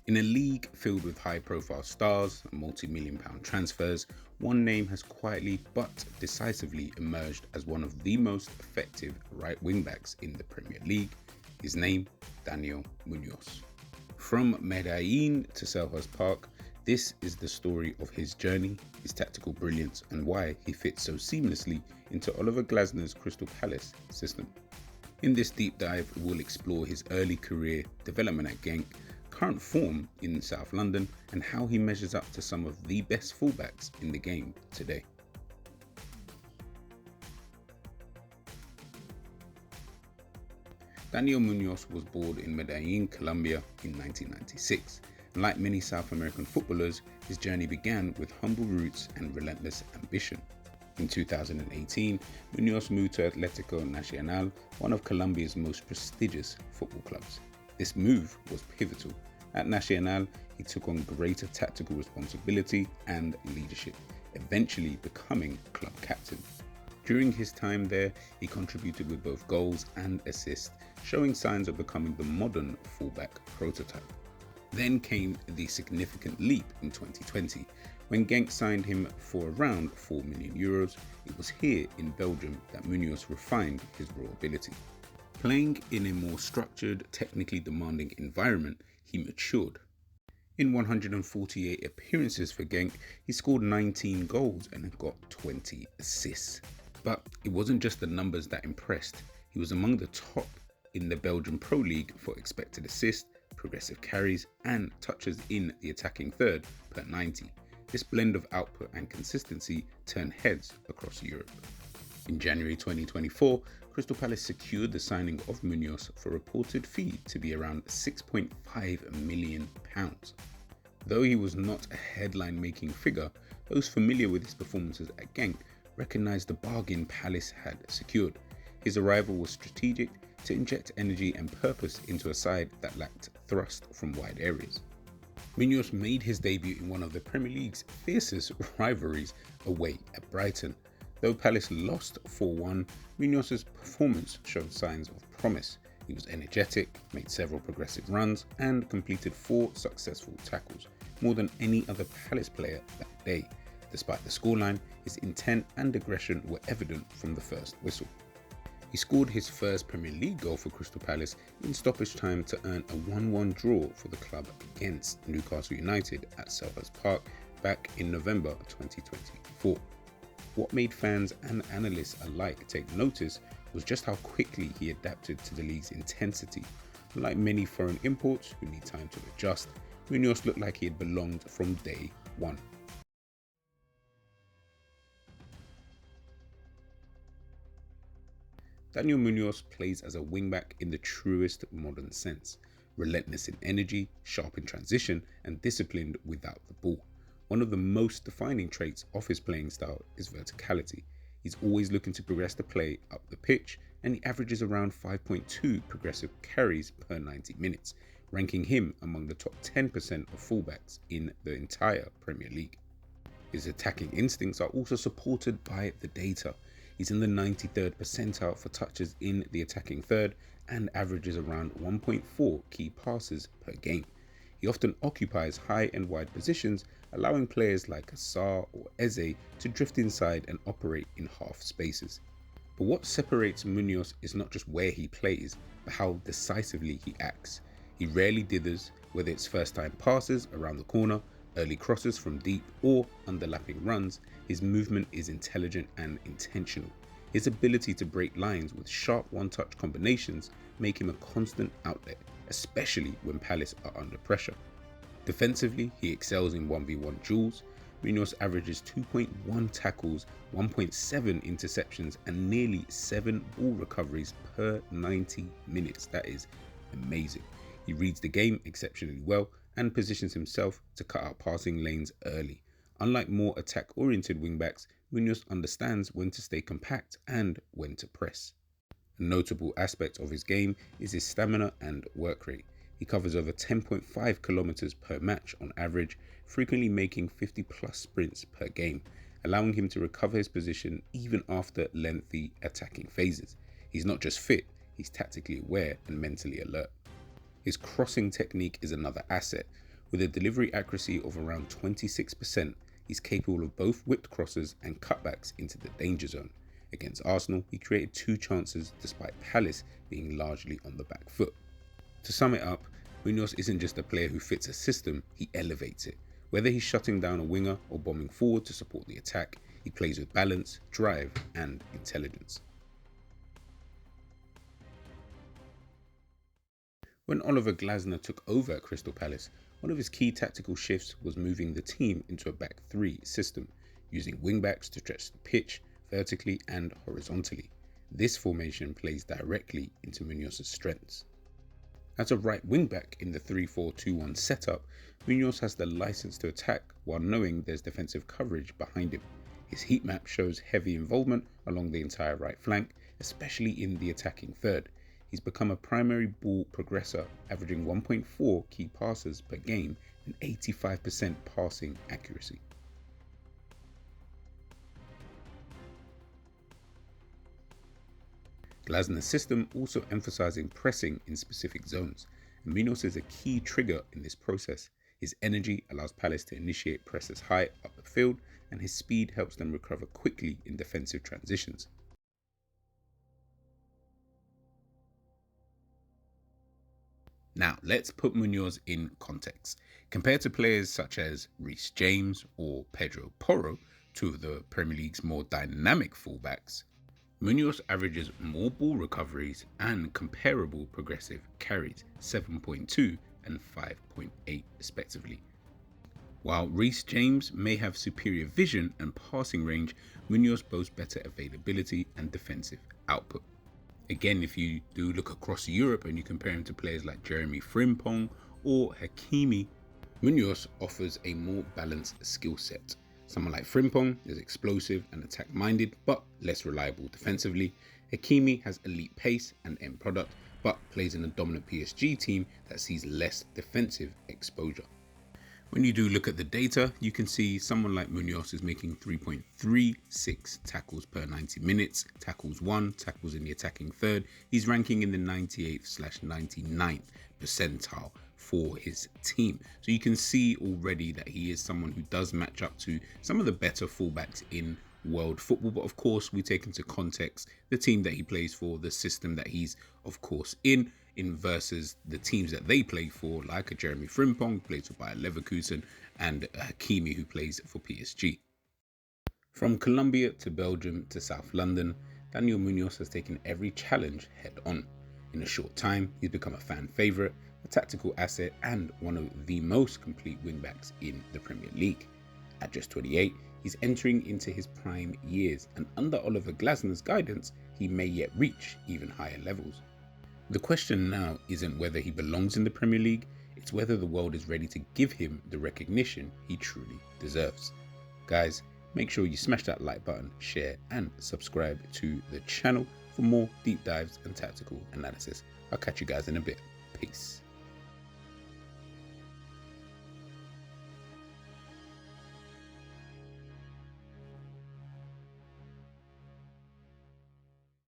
In a league filled with high-profile stars and multi-million-pound transfers, one name has quietly but decisively emerged as one of the most effective right wing-backs in the Premier League. His name, Daniel Muñoz. From Medellin to Selhurst Park, this is the story of his journey, his tactical brilliance, and why he fits so seamlessly into Oliver Glasner's Crystal Palace system. In this deep dive, we'll explore his early career, development at Genk, current form in South London, and how he measures up to some of the best fullbacks in the game today. Daniel Muñoz was born in Medellin, Colombia in 1996. And like many South American footballers, his journey began with humble roots and relentless ambition. In 2018, Muñoz moved to Atlético Nacional, one of Colombia's most prestigious football clubs. This move was pivotal. At Nacional, he took on greater tactical responsibility and leadership, eventually becoming club captain. During his time there, he contributed with both goals and assists, showing signs of becoming the modern fullback prototype. Then came the significant leap in 2020, when Genk signed him for around €4 million. It was here in Belgium that Muñoz refined his raw ability. Playing in a more structured, technically demanding environment, he matured. In 148 appearances for Genk, he scored 19 goals and got 20 assists. But it wasn't just the numbers that impressed. He was among the top in the Belgian Pro League for expected assists, progressive carries, and touches in the attacking third per 90. This blend of output and consistency turned heads across Europe. In January 2024, Crystal Palace secured the signing of Muñoz for a reported fee to be around £6.5 million. Though he was not a headline-making figure, those familiar with his performances at Genk recognised the bargain Palace had secured. His arrival was strategic to inject energy and purpose into a side that lacked thrust from wide areas. Muñoz made his debut in one of the Premier League's fiercest rivalries away at Brighton. Though Palace lost 4-1, Muñoz's performance showed signs of promise. He was energetic, made several progressive runs, and completed 4 successful tackles, more than any other Palace player that day. Despite the scoreline, his intent and aggression were evident from the first whistle. He scored his first Premier League goal for Crystal Palace in stoppage time to earn a 1-1 draw for the club against Newcastle United at Selhurst Park back in November 2024. What made fans and analysts alike take notice was just how quickly he adapted to the league's intensity. Unlike many foreign imports who need time to adjust, Muñoz looked like he had belonged from day one. Daniel Muñoz plays as a wingback in the truest modern sense, relentless in energy, sharp in transition, and disciplined without the ball. One of the most defining traits of his playing style is verticality. He's always looking to progress the play up the pitch, and he averages around 5.2 progressive carries per 90 minutes, ranking him among the top 10% of fullbacks in the entire Premier League. His attacking instincts are also supported by the data. He's in the 93rd percentile for touches in the attacking third and averages around 1.4 key passes per game. He often occupies high and wide positions, allowing players like Assar or Eze to drift inside and operate in half spaces. But what separates Muñoz is not just where he plays, but how decisively he acts. He rarely dithers, whether it's first-time passes around the corner, early crosses from deep, or underlapping runs. His movement is intelligent and intentional. His ability to break lines with sharp one-touch combinations make him a constant outlet, especially when Palace are under pressure. Defensively, he excels in 1v1 duels. Muñoz averages 2.1 tackles, 1.7 interceptions, and nearly 7 ball recoveries per 90 minutes. That is amazing. He reads the game exceptionally well and positions himself to cut out passing lanes early. Unlike more attack-oriented wingbacks, Muñoz understands when to stay compact and when to press. A notable aspect of his game is his stamina and work rate. He covers over 10.5 kilometers per match on average, frequently making 50+ sprints per game, allowing him to recover his position even after lengthy attacking phases. He's not just fit, he's tactically aware and mentally alert. His crossing technique is another asset. With a delivery accuracy of around 26%, he's capable of both whipped crosses and cutbacks into the danger zone. Against Arsenal, he created 2 chances despite Palace being largely on the back foot. To sum it up, Muñoz isn't just a player who fits a system, he elevates it. Whether he's shutting down a winger or bombing forward to support the attack, he plays with balance, drive, and intelligence. When Oliver Glasner took over at Crystal Palace, one of his key tactical shifts was moving the team into a back 3 system, using wing-backs to stretch the pitch vertically and horizontally. This formation plays directly into Muñoz's strengths. As a right wing-back in the 3-4-2-1 setup, Muñoz has the license to attack while knowing there's defensive coverage behind him. His heat map shows heavy involvement along the entire right flank, especially in the attacking third. He's become a primary ball progressor, averaging 1.4 key passes per game and 85% passing accuracy. Glasner's system also emphasizing pressing in specific zones, and Muñoz is a key trigger in this process. His energy allows Palace to initiate presses high up the field, and his speed helps them recover quickly in defensive transitions. Now, let's put Muñoz in context. Compared to players such as Reece James or Pedro Porro, 2 of the Premier League's more dynamic fullbacks, Muñoz averages more ball recoveries and comparable progressive carries, 7.2 and 5.8 respectively. While Reece James may have superior vision and passing range, Muñoz boasts better availability and defensive output. Again, if you do look across Europe and you compare him to players like Jeremy Frimpong or Hakimi, Muñoz offers a more balanced skill set. Someone like Frimpong is explosive and attack-minded, but less reliable defensively. Hakimi has elite pace and end product, but plays in a dominant PSG team that sees less defensive exposure. When you do look at the data, you can see someone like Muñoz is making 3.36 tackles per 90 minutes, tackles 1, tackles in the attacking third. He's ranking in the 98th/99th percentile for his team. So you can see already that he is someone who does match up to some of the better fullbacks in world football. But of course, we take into context the team that he plays for, the system that he's, of course, in versus the teams that they play for, like a Jeremy Frimpong, who plays for Bayer Leverkusen, and Hakimi, who plays for PSG. From Colombia to Belgium to South London, Daniel Muñoz has taken every challenge head on. In a short time, he's become a fan favourite, a tactical asset, and one of the most complete wingbacks in the Premier League. At just 28, he's entering into his prime years, and under Oliver Glasner's guidance, he may yet reach even higher levels. The question now isn't whether he belongs in the Premier League, it's whether the world is ready to give him the recognition he truly deserves. Guys, make sure you smash that like button, share, and subscribe to the channel for more deep dives and tactical analysis. I'll catch you guys in a bit. Peace.